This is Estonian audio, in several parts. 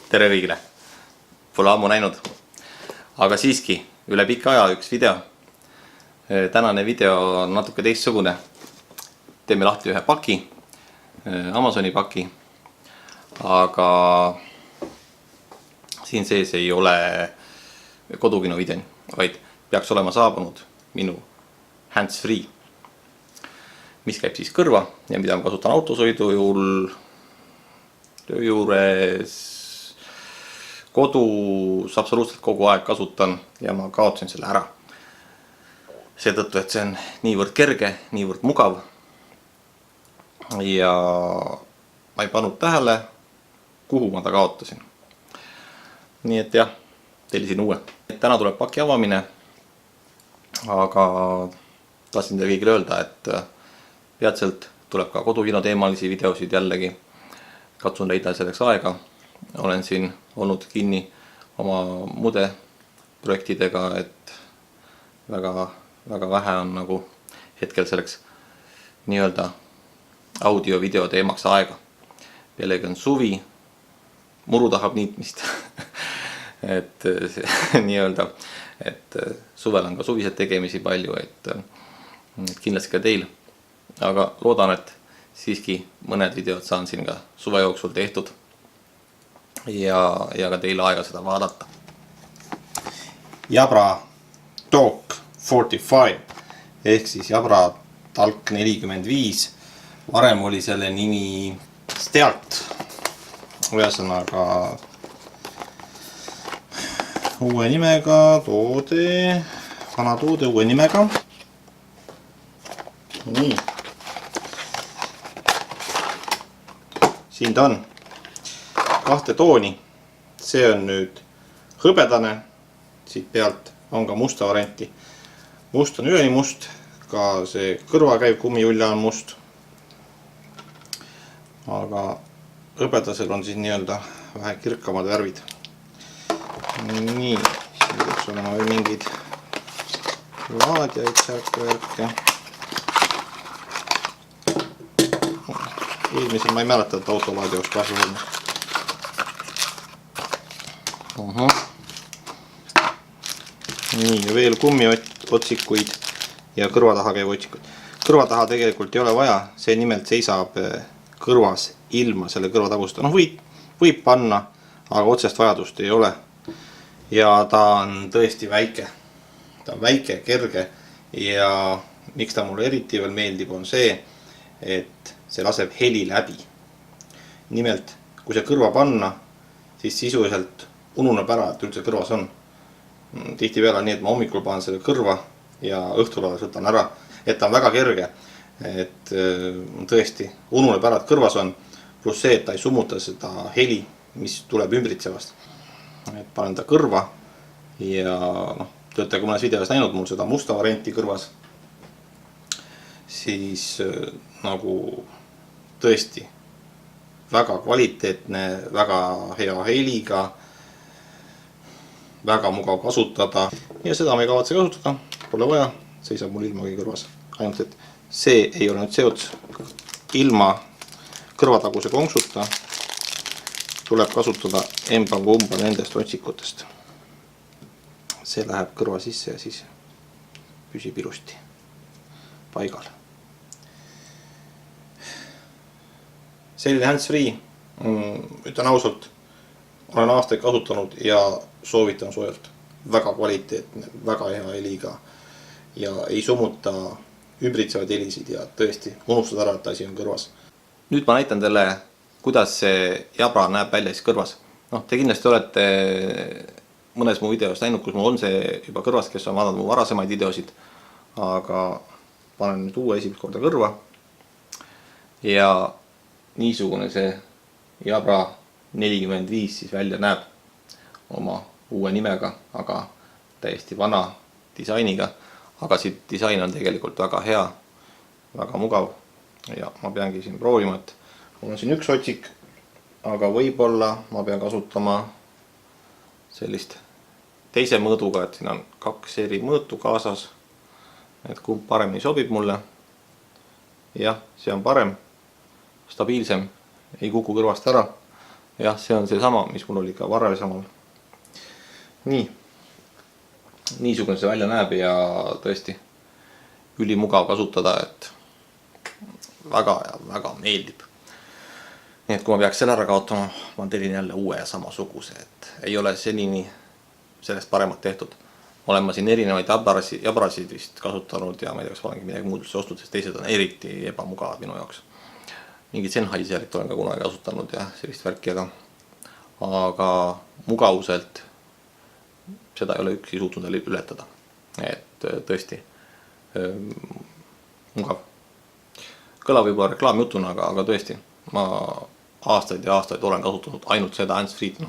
tere kõigile! Pole ammu näinud. Aga siiski, üle pika aja üks video. Tänane video on natuke teistsugune. Teeme lahti ühe paki, Amazoni paki. Aga siin sees ei ole kodukino video, vaid peaks olema saabunud minu hands-free, mis käib siis kõrva ja mida ma kasutan autosõidujul, töö juures, kodus absoluutselt kogu aeg kasutan ja ma kaotasin selle ära. Seetõttu, et see on niivõrd kerge, niivõrd mugav ja ma ei pannud tähele, kuhu ma ta kaotasin. Nii et jah, tellisin uue. Täna tuleb paki avamine, aga tahtsin teile kõigile öelda, et peatselt tuleb ka kodukino teemalisi videosid jällegi. Katsun leida selleks aega. Olen siin olnud kinni oma muude projektidega, et väga vähe on nagu hetkel selleks nii-öelda audio-video teemaks aega. Pealegi on suvi, muru tahab niitmist. Et nii-öelda, et suvel on ka suvised tegemisi palju, et kindlasti ka teil. Aga loodan, et siiski mõned videod saan siin ka suve jooksul tehtud ja ka teil aega seda vaadata. Jabra Talk 45 ehk siis Jabra Talk 45. Varem oli selle nimi Stealth. Ühesõnaga uue nimega toode, vana toode uue nimega. Nii. Siin ta on. 2 tooni. See on nüüd hõbedane. Siit pealt on ka musta varianti. Must on üleni must. Ka see kõrva käiv kummijulja on must. Aga hõbedasel on siis nii-öelda vähe kirkamad värvid. Nii. Siin peaks olema veel mingid laadjaid särkvärke. Eelmisel ma ei mäleta, et autolaadi oleks kahju olnud. Nii, ja veel kummiotsikuid ja kõrva taha käiv otsikuid. Kõrva taha tegelikult ei ole vaja, see nimelt seisab kõrvas ilma selle kõrva tagusta. No võib panna, aga otsest vajadust ei ole. Ja ta on tõesti väike. Ta on väike, kerge ja miks ta mulle eriti veel meeldib on see, et see laseb heli läbi. Nimelt, kui see kõrva panna, siis sisuliselt ununeb ära, et üldse kõrvas on. Tihti peale nii, et ma hommikul panen selle kõrva ja õhtul alles võtan ära. Et ta on väga kerge, et tõesti ununeb ära, et kõrvas on. Plus see, et ta ei summuta seda heli, mis tuleb ümbritsevast. Et panen ta kõrva ja te olete ka mõnes videos näinud mul seda musta varianti kõrvas. Siis nagu tõesti väga kvaliteetne, väga hea heliga, väga mugav kasutada ja seda ma ei kavatse kasutada, pole vaja, seisab mul ilmagi kõrvas. Ainult, et see ei ole nüüd seots ilma kõrvataguse konksuta, tuleb kasutada emba-kumba nendest otsikutest. See läheb kõrva sisse ja siis püsib ilusti paigal. Selline hands-free, ütlen ausalt, olen aastaid kasutanud ja soovitan soojalt. Väga kvaliteetne, väga hea heliga ja ei summuta ümbritsevaid helisid ja tõesti unustad ära, et asi on kõrvas. Nüüd ma näitan teile, kuidas see Jabra näeb välja siis kõrvas. Te kindlasti olete mõnes mu videos näinud, kus mul on see juba kõrvas, kes on vaadanud mu varasemaid videosid. Aga panen nüüd uue esimest korda kõrva ja niisugune see Jabra 45 siis välja näeb oma uue nimega, aga täiesti vana disainiga. Aga siit disain on tegelikult väga hea, väga mugav ja ma peangi siin proovima, et mul on siin üks otsik, aga võib-olla ma pean kasutama sellist teise mõõduga, et siin on 2 eri mõõtu kaasas, et kumb paremini sobib mulle. Jah, see on parem, stabiilsem, ei kuku kõrvast ära jah, see on seesama, mis mul oli ka varalisamal. Niisugune see välja näeb ja tõesti ülimugav kasutada, et väga meeldib. Nii et kui ma peaks selle ära kaotama, ma tellin jälle uue ja samasuguse, et ei ole senini sellest paremat tehtud. Olen ma siin erinevaid jabrasid vist kasutanud ja ma ei tea, kas olengi midagi muud üldse ostnud, sest teised on eriti ebamugavad minu jaoks. Mingid Sennheiserit olen ka kunagi kasutanud ja sellist värki, aga mugavuselt seda ei ole üksi suutnud ületada. Et tõesti mugav. Kõlab juba reklaamjutuna, aga tõesti, ma aastaid ja aastaid olen kasutanud ainult seda handsfreed,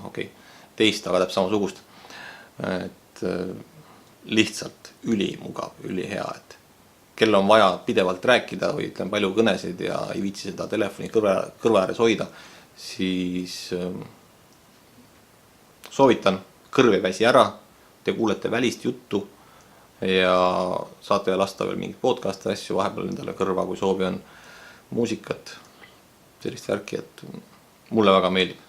teist, aga täpselt samasugust. Et lihtsalt ülimugav, ülihea, et kel on vaja pidevalt rääkida või ütleme palju kõnesid ja ei viitsi seda telefoni kõrva ääres hoida, siis soovitan, kõrv ei väsi ära, te kuulete välist juttu ja saate lasta veel mingit podcast'i asju vahepeal endale kõrva, kui soovi on, muusikat, sellist värki, et mulle väga meeldib,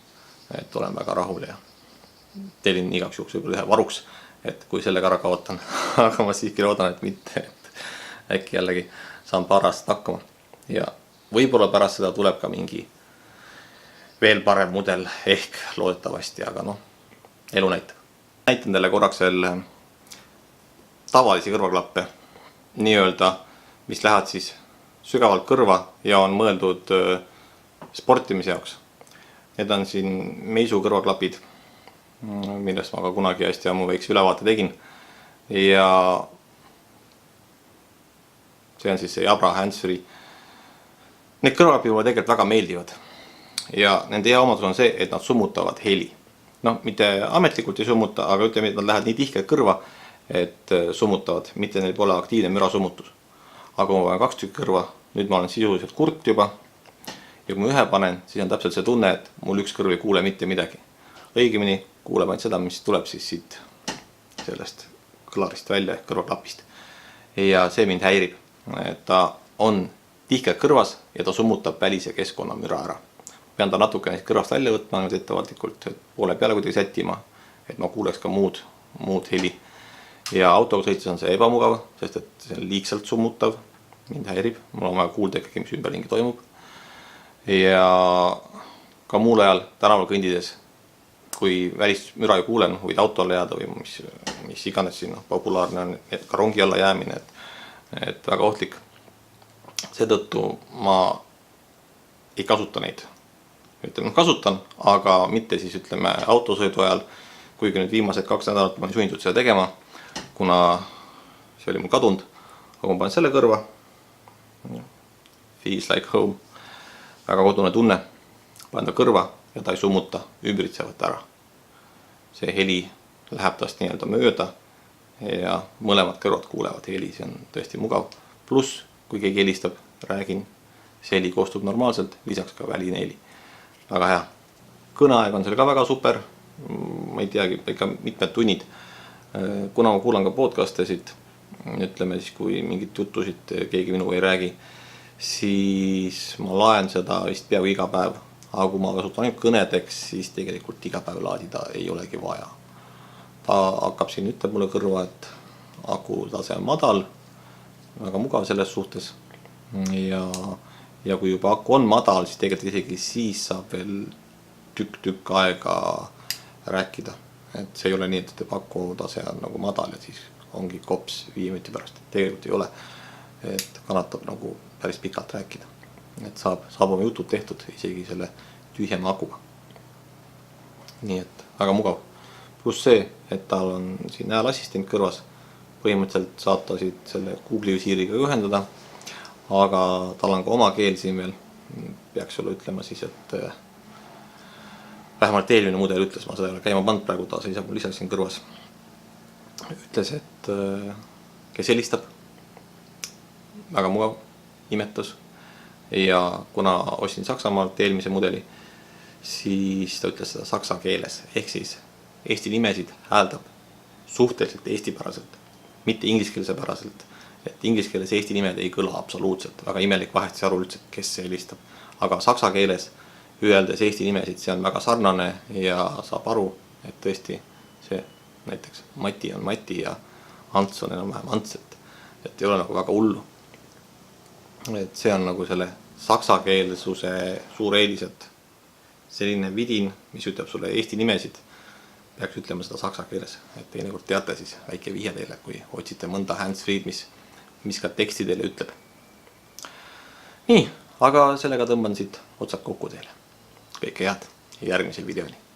et olen väga rahul ja tellin igaks juhuks võib-olla ühe varuks, et kui sellega ära kaotan, aga ma siiski loodan, et mitte, et äkki jällegi saan paar aastat hakkama ja võib-olla pärast seda tuleb ka mingi veel parem mudel ehk loodetavasti, aga elu näitab. Näitan teile korraks veel tavalisi kõrvaklappe, nii-öelda, mis lähevad siis sügavalt kõrva ja on mõeldud sportimise jaoks. Need on siin Meisu kõrvaklapid, millest ma ka kunagi hästi ammu väikse ülevaate tegin. Ja see on siis see Jabra handsfree. Need kõrvaklapid mulle tegelikult väga meeldivad. Ja nende hea omadus on see, et nad summutavad heli. Mitte ametlikult ei summuta, aga ütleme, et nad lähevad nii tihkelt kõrva, et summutavad, mitte neil pole aktiivne mürasummutus. Aga kui ma panen 2 tükki kõrva, nüüd ma olen sisuliselt kurt juba. Ja kui ma ühe panen, siis on täpselt see tunne, et mul üks kõrv ei kuule mitte midagi. Õigemini kuuleb ainult seda, mis tuleb siis siit sellest kõlarist välja ehk kõrvaklapist. Ja see mind häirib. Ta on tihkelt kõrvas ja ta summutab välise keskkonna müra ära. Pean ta natuke kõrvast välja võtma ettevaatlikult, et poole peale kuidagi sättima, et ma kuuleks ka muud heli. Ja autoga sõites on see ebamugav, sest et see on liigselt summutav, mind häirib, mul on vaja kuulda ikkagi, mis ümberringi toimub. Ja ka muul ajal tänaval kõndides, kui välist müra ei kuulen, võid autole jääda või mis iganes siin populaarne on, et ka rongi alla jäämine, et väga ohtlik. Seetõttu ma ei kasuta neid. Kasutan, aga mitte siis ütleme autosõidu ajal, kuigi nüüd viimased 2 nädalat ma olen suundunud seda tegema, kuna see oli mul kadunud, aga ma panen selle kõrva, feels like home, väga kodune tunne, panen ta kõrva ja ta ei summuta ümbritsevat ära. See heli läheb tast nii-öelda mööda ja mõlemad kõrvad kuulevad heli, see on tõesti mugav. Pluss, kui keegi helistab, räägin, see heli koostub normaalselt, lisaks ka väline heli. Väga hea. Kõneaeg on seal ka väga super, ma ei teagi, ikka mitmed tunnid. Kuna ma kuulan ka podcastesid, ütleme siis, kui mingit jutusid keegi minuga ei räägi, siis ma laen seda vist peaaegu iga päev. Aga kui ma kasutan ainult kõnedeks, siis tegelikult iga päev laadida ei olegi vaja. Ta hakkab siin ütleb mulle kõrva, et aku tase on madal, väga mugav selles suhtes. Ja kui juba aku on madal, siis tegelikult isegi siis saab veel tükk aega rääkida. Et see ei ole nii, et aku tase on nagu madal ja siis ongi kops 5 minuti pärast. Tegelikult ei ole, et kannatab nagu päris pikalt rääkida. Et saab oma jutud tehtud isegi selle tühjema akuga. Nii et väga mugav. Plus see, et tal on siin häälassistent kõrvas. Põhimõtteliselt saata siit selle Google'i visiiriga ühendada. Aga tal on ka oma keel siin veel. Peaks sulle ütlema siis, et vähemalt eelmine mudel ütles, ma seda ei ole käima pannud praegu, ta seisab mul lisaks siin kõrvas. Ütles, et kes helistab. Väga mugav, nimetas. Ja kuna ostsin Saksamaalt eelmise mudeli, siis ta ütles seda saksa keeles. Ehk siis Eesti nimesid hääldab suhteliselt eestipäraselt, mitte ingliskeelse päraselt. Et ingliskeeles Eesti nimed ei kõla absoluutselt, väga imelik vahest see aru üldse, kes see helistab. Aga saksa keeles öeldes Eesti nimesid, see on väga sarnane ja saab aru, et tõesti see näiteks Mati on Mati ja Ants on enam-vähem Ants, et ei ole nagu väga hullu. Et see on nagu selle saksakeelsuse suur eelis, et selline vidin, mis ütleb sulle Eesti nimesid, peaks ütlema seda saksa keeles, et teinekord teate siis väike vihje teile, kui otsite mõnda hands-free'd, mis ka teksti teile ütleb. Nii, aga sellega tõmban siit otsad kokku teile. Kõike head järgmise videoni.